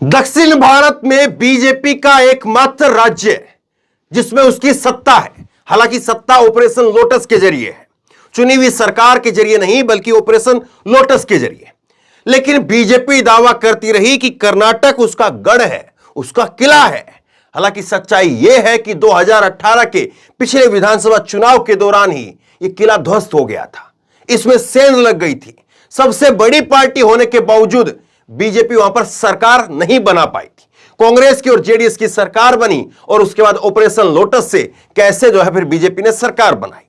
दक्षिण भारत में बीजेपी का एकमात्र राज्य है जिसमें उसकी सत्ता है। हालांकि सत्ता ऑपरेशन लोटस के जरिए है, चुनी हुई सरकार के जरिए नहीं बल्कि ऑपरेशन लोटस के जरिए। लेकिन बीजेपी दावा करती रही कि कर्नाटक उसका गढ़ है, उसका किला है। हालांकि सच्चाई यह है कि 2018 के पिछले विधानसभा चुनाव के दौरान ही यह किला ध्वस्त हो गया था, इसमें सेंध लग गई थी। सबसे बड़ी पार्टी होने के बावजूद बीजेपी वहां पर सरकार नहीं बना पाई थी। कांग्रेस की और जेडीएस की सरकार बनी और उसके बाद ऑपरेशन लोटस से कैसे फिर बीजेपी ने सरकार बनाई।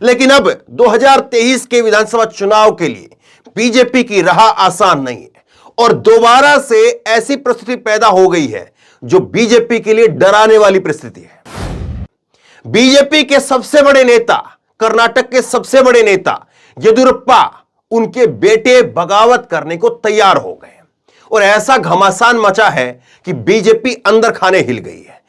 लेकिन अब 2023 के विधानसभा चुनाव के लिए बीजेपी की राह आसान नहीं है और दोबारा से ऐसी परिस्थिति पैदा हो गई है जो बीजेपी के लिए डराने वाली परिस्थिति है। बीजेपी के सबसे बड़े नेता, कर्नाटक के सबसे बड़े नेता येदियुरप्पा, उनके बेटे बगावत करने को तैयार हो गए और ऐसा घमासान मचा है कि बीजेपी अंदर खाने हिल गई है।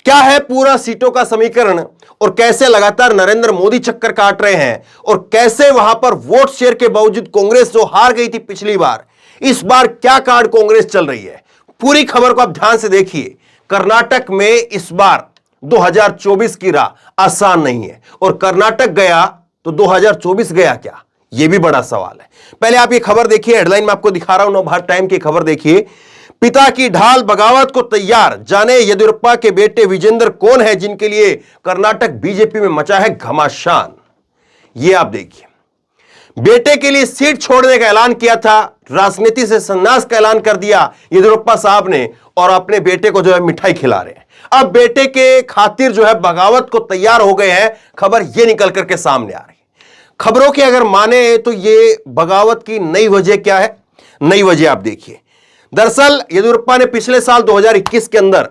क्या है पूरा सीटों का समीकरण और कैसे लगातार नरेंद्र मोदी चक्कर काट रहे हैं और कैसे वहां पर वोट शेयर के बावजूद कांग्रेस जो हार गई थी पिछली बार, इस बार क्या कार्ड कांग्रेस चल रही है, पूरी खबर को आप ध्यान से देखिए। कर्नाटक में इस बार 2024 की राह आसान नहीं है और कर्नाटक गया तो 2024 गया क्या, यह भी बड़ा सवाल है। पहले आप ये खबर देखिए, हेडलाइन में आपको दिखा रहा हूं, नवभारत टाइम की खबर देखिए। पिता की ढाल बगावत को तैयार, जाने येदियुरप्पा के बेटे विजेंद्र कौन है जिनके लिए कर्नाटक बीजेपी में मचा है घमासान। ये आप देखिए, बेटे के लिए सीट छोड़ने का ऐलान किया था, राजनीति से संन्यास का ऐलान कर दिया येदियुरप्पा साहब ने और अपने बेटे को मिठाई खिला रहे हैं। अब बेटे के खातिर बगावत को तैयार हो गए हैं। खबर यह निकल करके सामने आ रही है। खबरों की अगर माने तो ये बगावत की नई वजह क्या है? नई वजह आप देखिए। दरअसल येदियुरप्पा ने पिछले साल 2021 के अंदर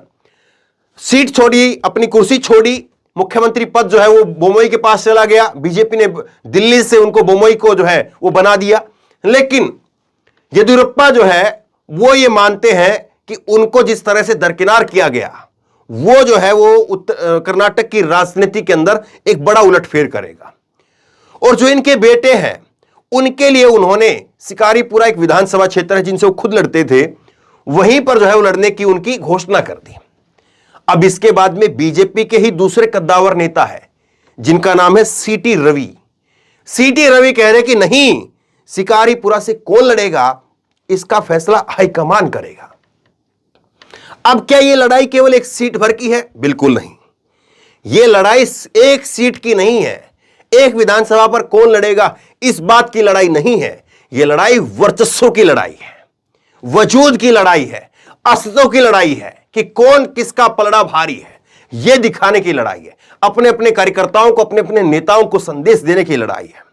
सीट छोड़ी, अपनी कुर्सी छोड़ी, मुख्यमंत्री पद वो बोमई के पास चला गया। बीजेपी ने दिल्ली से उनको बोमई को वो बना दिया। लेकिन येदियुरप्पा वो ये मानते हैं कि उनको जिस तरह से दरकिनार किया गया वो कर्नाटक की राजनीति के अंदर एक बड़ा उलटफेर करेगा। और जो इनके बेटे हैं उनके लिए उन्होंने शिकारीपुरा एक विधानसभा क्षेत्र है जिनसे वो खुद लड़ते थे, वहीं पर वो लड़ने की उनकी घोषणा कर दी। अब इसके बाद में बीजेपी के ही दूसरे कद्दावर नेता है जिनका नाम है सीटी रवि। सीटी रवि कह रहे कि नहीं, शिकारीपुरा से कौन लड़ेगा इसका फैसला हाईकमान करेगा। अब क्या यह लड़ाई केवल एक सीट भर की है? बिल्कुल नहीं, यह लड़ाई एक सीट की नहीं है, एक विधानसभा पर कौन लड़ेगा इस बात की लड़ाई नहीं है। यह लड़ाई वर्चस्व की लड़ाई है, वजूद की लड़ाई है, अस्तित्व की लड़ाई है कि कौन किसका पलड़ा भारी है, यह दिखाने की लड़ाई है। अपने अपने कार्यकर्ताओं को, अपने अपने नेताओं को संदेश देने की लड़ाई है।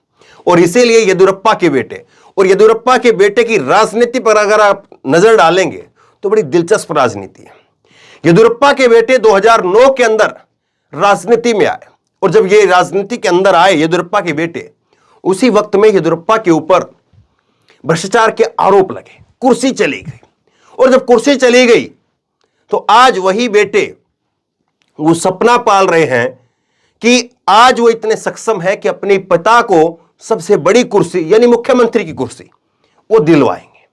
और इसीलिए येदियुरप्पा के बेटे और येदियुरप्पा के बेटे की राजनीति पर अगर आप नजर डालेंगे तो बड़ी दिलचस्प राजनीति है। येदियुरप्पा के बेटे 2009 के अंदर राजनीति में आए और जब ये राजनीति के अंदर आए येदियुरप्पा के बेटे, उसी वक्त में येदियुरप्पा के ऊपर भ्रष्टाचार के आरोप लगे, कुर्सी चली गई। और जब कुर्सी चली गई तो आज वही बेटे वो सपना पाल रहे हैं कि आज वो इतने सक्षम है कि अपने पिता को सबसे बड़ी कुर्सी यानी मुख्यमंत्री की कुर्सी वो दिलवाएंगे।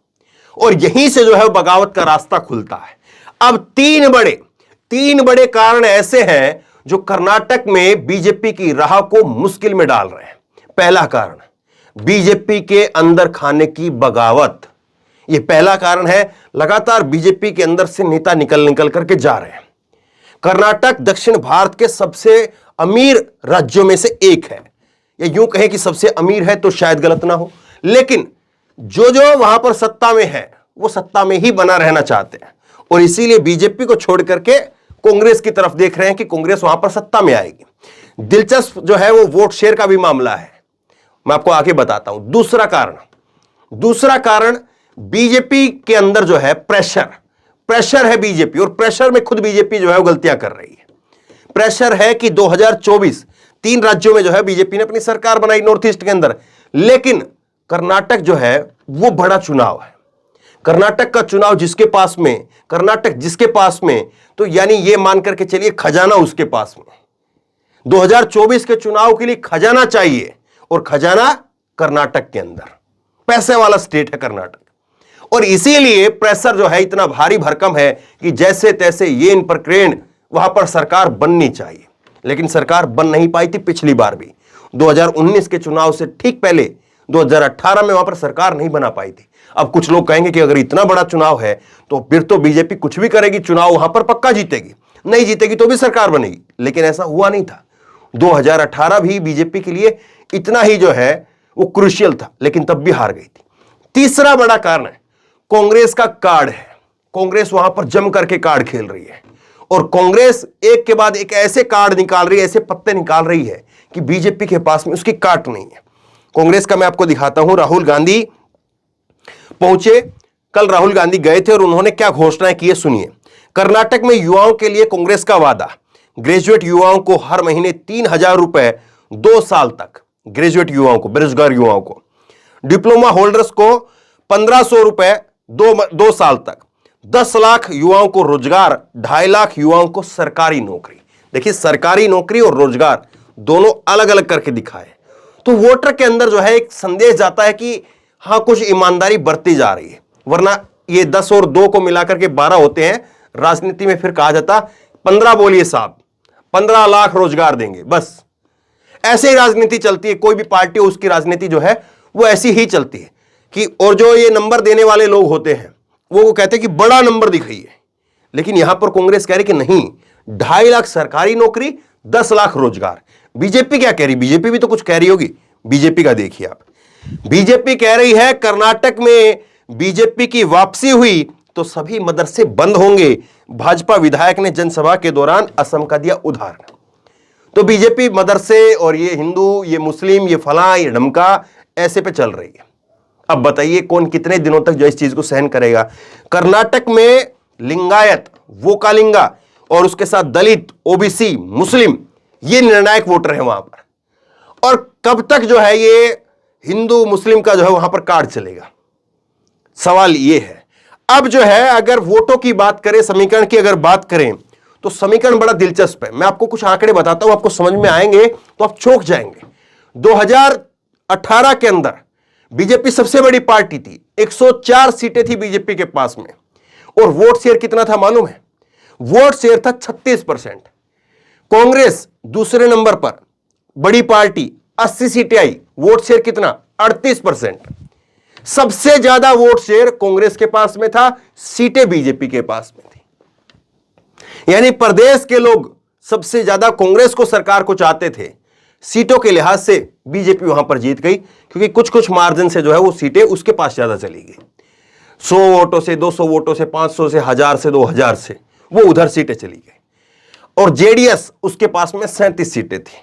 और यहीं से बगावत का रास्ता खुलता है। अब तीन बड़े कारण ऐसे हैं जो कर्नाटक में बीजेपी की राह को मुश्किल में डाल रहे हैं। पहला कारण, बीजेपी के अंदर खाने की बगावत। यह पहला कारण है। लगातार बीजेपी के अंदर से नेता निकल करके जा रहे हैं। कर्नाटक दक्षिण भारत के सबसे अमीर राज्यों में से एक है, या यूं कहें कि सबसे अमीर है तो शायद गलत ना हो। लेकिन जो वहां पर सत्ता में है वो सत्ता में ही बना रहना चाहते हैं और इसीलिए बीजेपी को छोड़ करके कांग्रेस की तरफ देख रहे हैं कि कांग्रेस वहां पर सत्ता में आएगी। दिलचस्प वो वोट शेयर का भी मामला है, मैं आपको आगे बताता हूं। दूसरा कारण बीजेपी के अंदर प्रेशर है बीजेपी, और प्रेशर में खुद बीजेपी वो गलतियां कर रही है। प्रेशर है कि 2024 3 राज्यों में बीजेपी ने अपनी सरकार बनाई नॉर्थ ईस्ट के अंदर, लेकिन कर्नाटक वो बड़ा चुनाव है। कर्नाटक का चुनाव कर्नाटक जिसके पास में, तो यानी ये मान करके चलिए खजाना उसके पास में। 2024 के चुनाव के लिए खजाना चाहिए और खजाना कर्नाटक के अंदर, पैसे वाला स्टेट है कर्नाटक। और इसीलिए प्रेशर जो है इतना भारी भरकम है कि जैसे तैसे ये इन प्रकरण वहां पर सरकार बननी चाहिए, लेकिन सरकार बन नहीं पाई थी पिछली बार भी। 2019 के चुनाव से ठीक पहले 2018 में वहां पर सरकार नहीं बना पाई थी। अब कुछ लोग कहेंगे कि अगर इतना बड़ा चुनाव है तो फिर तो बीजेपी कुछ भी करेगी, चुनाव वहां पर पक्का जीतेगी, नहीं जीतेगी तो भी सरकार बनेगी, लेकिन ऐसा हुआ नहीं था। 2018 भी बीजेपी के लिए इतना ही जो है वो क्रूशियल था, लेकिन तब भी हार गई थी। तीसरा बड़ा कारण है कांग्रेस का कार्ड है। कांग्रेस वहां पर जम करके कार्ड खेल रही है और कांग्रेस एक के बाद एक ऐसे कार्ड निकाल रही है, ऐसे पत्ते निकाल रही है कि बीजेपी के पास में उसकी काट नहीं है। कांग्रेस का मैं आपको दिखाता हूं। राहुल गांधी पहुंचे, कल राहुल गांधी गए थे और उन्होंने क्या घोषणाएं की है सुनिए। कर्नाटक में युवाओं के लिए कांग्रेस का वादा, ग्रेजुएट युवाओं को हर महीने 3,000 रुपए 2 साल तक, ग्रेजुएट युवाओं को, बेरोजगार युवाओं को, डिप्लोमा होल्डर्स को 1,500 रुपए 2 साल तक, 10 लाख युवाओं को रोजगार, 2.5 लाख युवाओं को सरकारी नौकरी। देखिए, सरकारी नौकरी और रोजगार दोनों अलग अलग करके दिखाए, तो वोटर के अंदर जो है एक संदेश जाता है कि हां कुछ ईमानदारी बरती जा रही है, वरना ये 10 और 2 को मिलाकर के 12 होते हैं। राजनीति में फिर कहा जाता 15 बोलिए साहब, 15 लाख रोजगार देंगे, बस ऐसे ही राजनीति चलती है। कोई भी पार्टी हो उसकी राजनीति जो है वो ऐसी ही चलती है कि, और जो ये नंबर देने वाले लोग होते हैं वो कहते हैं कि बड़ा नंबर दिखाइए, लेकिन यहां पर कांग्रेस कह रही कि नहीं, 2.5 लाख सरकारी नौकरी, 10 लाख रोजगार। बीजेपी क्या कह रही? बीजेपी भी तो कुछ कह रही होगी। बीजेपी का देखिए आप, बीजेपी कह रही है कर्नाटक में बीजेपी की वापसी हुई तो सभी मदरसे बंद होंगे। भाजपा विधायक ने जनसभा के दौरान असम का दिया उदाहरण। तो बीजेपी मदरसे और ये हिंदू, ये मुस्लिम, ये फलां, ये ढमका ऐसे पे चल रही है। अब बताइए कौन कितने दिनों तक जो इस चीज को सहन करेगा। कर्नाटक में लिंगायत, वोकालिंगा और उसके साथ दलित, ओबीसी, मुस्लिम, ये निर्णायक वोटर है वहां पर। और कब तक जो है ये हिंदू मुस्लिम का जो है वहां पर कार्ड चलेगा, सवाल ये है। अब जो है अगर वोटों की बात करें, समीकरण की अगर बात करें, तो समीकरण बड़ा दिलचस्प है। मैं आपको कुछ आंकड़े बताता हूं, आपको समझ में आएंगे तो आप चौंक जाएंगे। 2018 के अंदर बीजेपी सबसे बड़ी पार्टी थी, 104 सीटें थी बीजेपी के पास में, और वोट शेयर कितना था मालूम है? वोट शेयर था 36%। कांग्रेस दूसरे नंबर पर, बड़ी पार्टी, 80 सीटें आई, वोट शेयर कितना? 38%। सबसे ज्यादा वोट शेयर कांग्रेस के पास में था, सीटें बीजेपी के पास में थी। यानी प्रदेश के लोग सबसे ज्यादा कांग्रेस को, सरकार को चाहते थे। सीटों के लिहाज से बीजेपी वहां पर जीत गई, क्योंकि कुछ कुछ मार्जिन से जो है वो सीटें उसके पास ज्यादा चली गई। 100 वोटों से, 200 वोटों से, 500 से, 1000 से, 2000 से वो उधर सीटें चली गई। और जेडीएस उसके पास में 37 सीटें थी।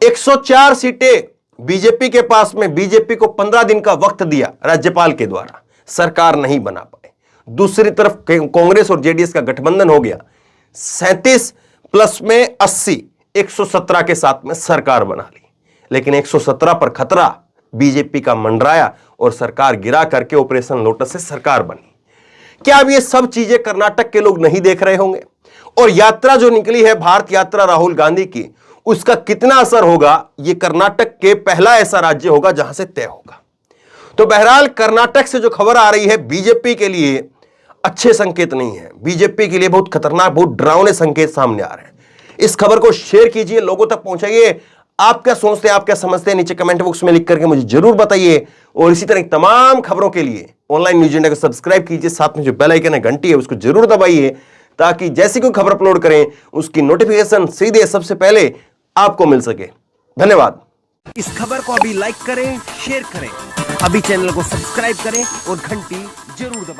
104 सीटें बीजेपी के पास में, बीजेपी को 15 दिन का वक्त दिया राज्यपाल के द्वारा, सरकार नहीं बना पाए। दूसरी तरफ कांग्रेस और जेडीएस का गठबंधन हो गया, 37 प्लस में 80, 117 के साथ में सरकार बना ली। लेकिन 117 पर खतरा बीजेपी का मंडराया और सरकार गिरा करके ऑपरेशन लोटस से सरकार बनी। क्या अब ये सब चीजें कर्नाटक के लोग नहीं देख रहे होंगे? और यात्रा जो निकली है, भारत यात्रा राहुल गांधी की, उसका कितना असर होगा? ये कर्नाटक के पहला ऐसा राज्य होगा जहां से तय होगा। तो बहरहाल कर्नाटक से जो खबर आ रही है बीजेपी के लिए अच्छे संकेत नहीं है, बीजेपी के लिए बहुत खतरनाक, बहुत डरावने संकेत सामने आ रहे हैं। इस खबर को शेयर कीजिए, लोगों तक पहुंचाइए। आप क्या सोचते हैं, आप क्या समझते हैं, नीचे कमेंट बॉक्स में लिख करके मुझे जरूर बताइए। और इसी तरह तमाम खबरों के लिए ऑनलाइन न्यूज इंडिया को सब्सक्राइब कीजिए, साथ में जो बेल आइकन है, घंटी है, उसको जरूर दबाइए, ताकि जैसी कोई खबर अपलोड करें उसकी नोटिफिकेशन सीधे सबसे पहले आपको मिल सके। धन्यवाद। इस खबर को अभी लाइक करें, शेयर करें, अभी चैनल को सब्सक्राइब करें और घंटी जरूर दबाएं।